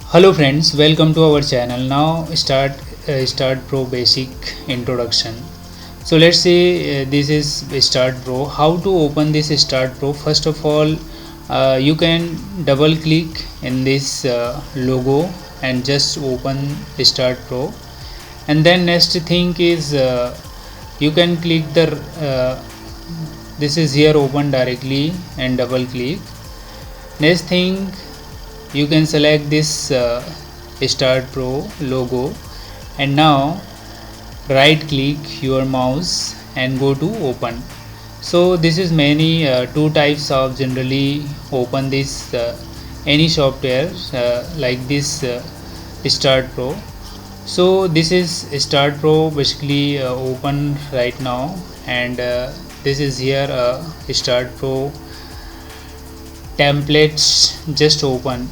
Hello friends, welcome to our channel. Now Start Pro basic introduction. So let's say this is Start Pro. How to open this Start Pro? First of all, you can double click in this logo and just open Start Pro. And then next thing is you can click the this is here open directly and double click. Next thing, you can select this Start Pro logo and now right click your mouse and go to open. So this is many two types of generally open this any software like this Start Pro. So this is Start Pro basically open right now, and this is here Start Pro templates just open.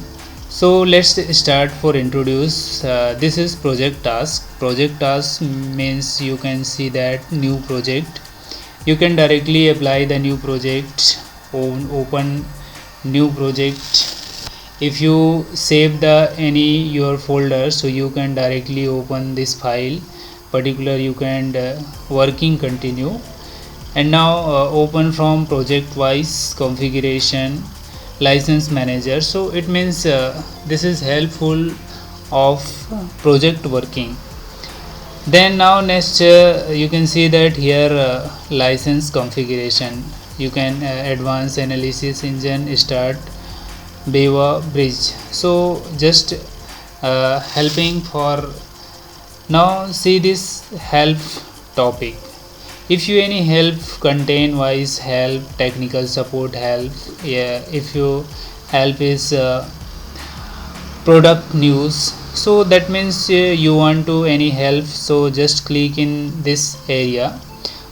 So let's start for introduce. This is project task means you can see that new project. You can directly apply the new project, open new project. If you save the any your folder, so you can directly open this file particular, you can working continue. And now open from project wise configuration license manager. So it means this is helpful of project working. Then now next you can see that here license configuration, you can advanced analysis engine start Beva bridge. So just helping for now. See this help topic. If you any help contain wise help, technical support help, yeah, if you help is product news, so that means you want to any help, so just click in this area.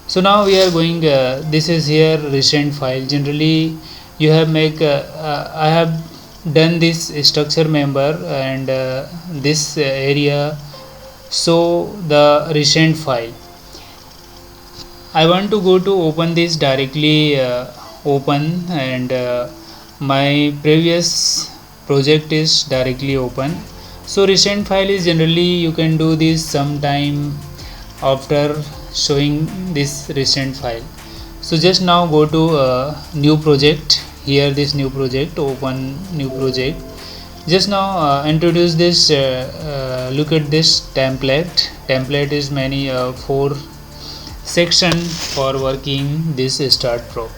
So now we are going this is here recent file. Generally you have make I have done this structure member and this area, so the recent file I want to go to open this directly open, and my previous project is directly open. So recent file is generally you can do this sometime after showing this recent file. So just now go to new project. Here this new project, open new project. Just now introduce this look at this template is many 4 section for working this Start Pro.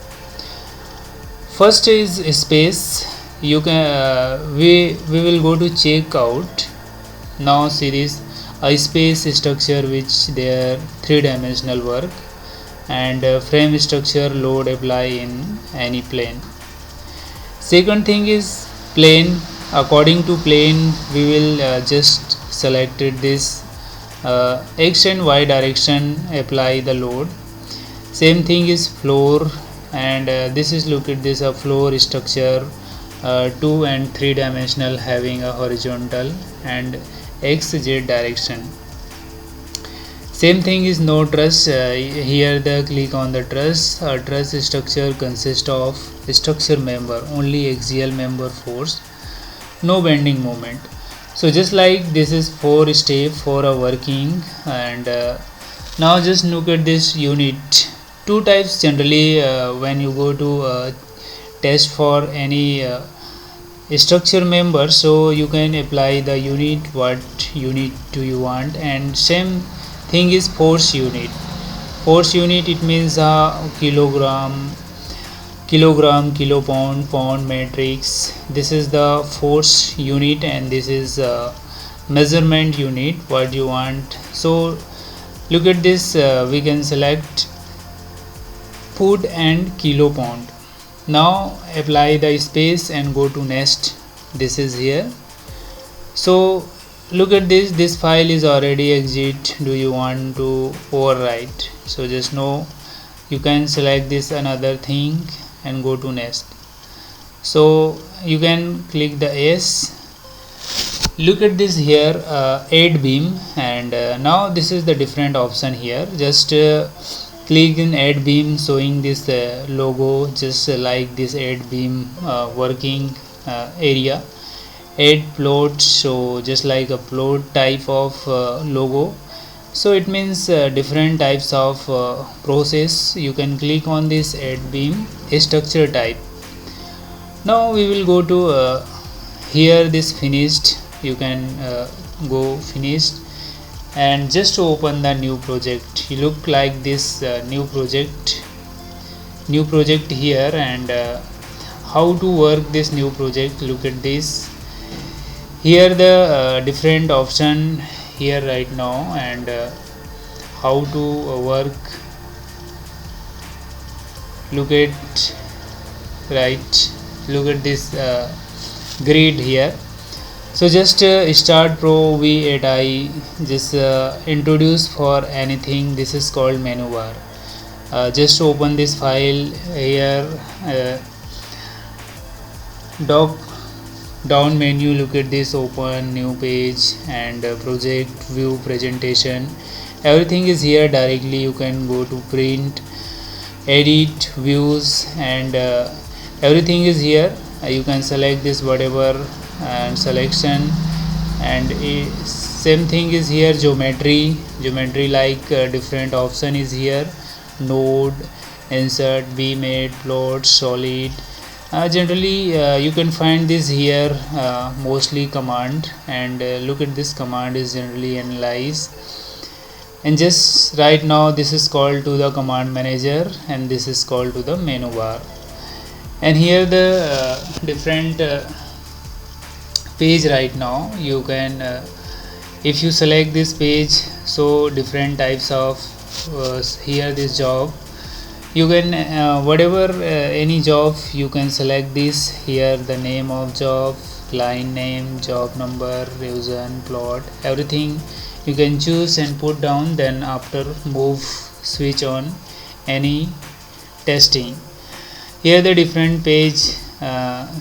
First is space. You can we will go to check out. Now see this a space structure which their 3-dimensional work, and frame structure load apply in any plane. Second thing is plane. According to plane we will just selected this x and y direction, apply the load. Same thing is floor, and this is look at this a floor structure 2 and 3-dimensional having a horizontal and xz direction. Same thing is no truss. Here the click on the truss. Truss structure consists of structure member, only axial member force, no bending moment. So just like this is 4 step for a working, and now just look at this unit. Two types generally when you go to test for any structure member, so you can apply the unit, what unit do you want. And same thing is force unit. Force unit, it means kilogram, kilopound, pound, matrix. This is the force unit, and this is measurement unit, what you want. So look at this, we can select foot and kilopound. Now apply the space and go to next. This is here. So look at this file is already exit. Do you want to overwrite? So just no, you can select this another thing and go to next. So you can click the S. Look at this here add beam, and now this is the different option here. Just click in add beam, showing this logo, just like this add beam working area. add plot, so just like a plot type of logo. So it means different types of process. You can click on this add beam structure type. Now we will go to here this finished. You can go finished and just open the new project. You look like this new project here, and how to work this new project. Look at this here, the different option here right now, and how to work. Look at right, look at this grid here. So just start pro v8i, just introduce for anything. This is called menu bar. Just open this file here, doc down menu. Look at this, open new page, and project view presentation. Everything is here directly. You can go to print, edit, views, and everything is here. You can select this whatever and selection, and same thing is here. Geometry like different option is here. Node, insert, vmate, plot, solid. Generally you can find this here, mostly command, and look at this command is generally analyze. And just right now this is called to the command manager, and this is called to the menu bar. And here the different page right now. You can if you select this page, so different types of here this job. You can whatever any job you can select this here, the name of job, line name, job number, revision, plot, everything you can choose and put down. Then after move, switch on any testing. Here the different page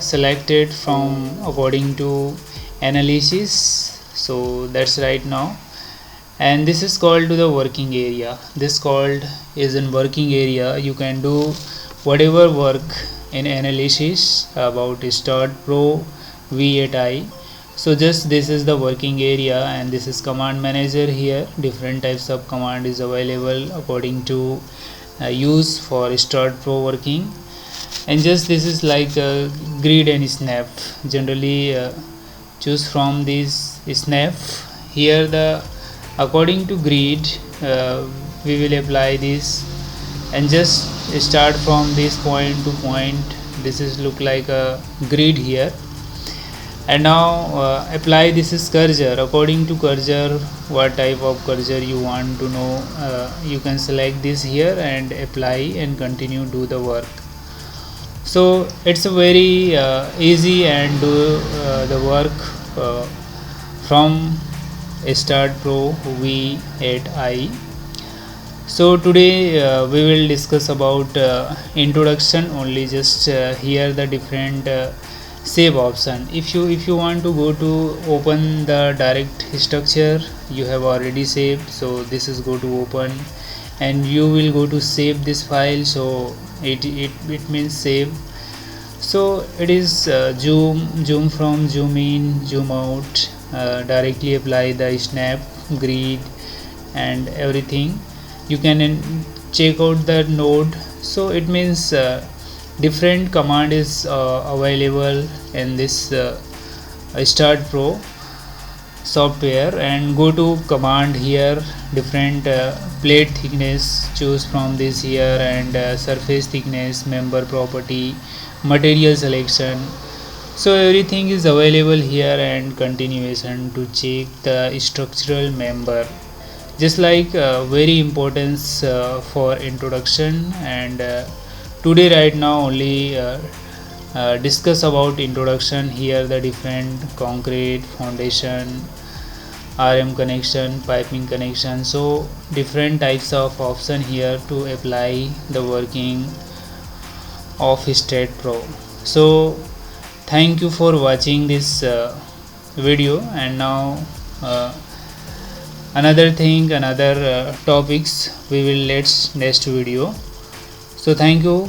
selected from according to analysis. So that's right now. And this is called to the working area. This called is in working area. You can do whatever work in analysis about start pro v8i. So just this is the working area, and this is command manager. Here different types of command is available according to use for start pro working. And just this is like grid and snap. Generally choose from this snap. Here the according to grid we will apply this, and just start from this point to point. This is look like a grid here. And now apply this is cursor. According to cursor, what type of cursor you want to know, you can select this here and apply and continue do the work. So it's a very easy and do the work from start pro v8i. So today we will discuss about introduction only. Just here the different save option. If you want to go to open the direct structure, you have already saved. So this is go to open, and you will go to save this file. So it means save. So it is zoom from, zoom in, zoom out, directly apply the snap, grid, and everything. You can check out the node. So it means different command is available in this start pro software. And go to command here, different plate thickness, choose from this here, and surface thickness, member property, material selection. So everything is available here, and continuation to check the structural member. Just like very importance for introduction. And today right now only discuss about introduction. Here the different concrete foundation, RM connection, piping connection. So different types of option here to apply the working of STAAD Pro. So thank you for watching this video. And now another thing, another topics we will let's next video. So thank you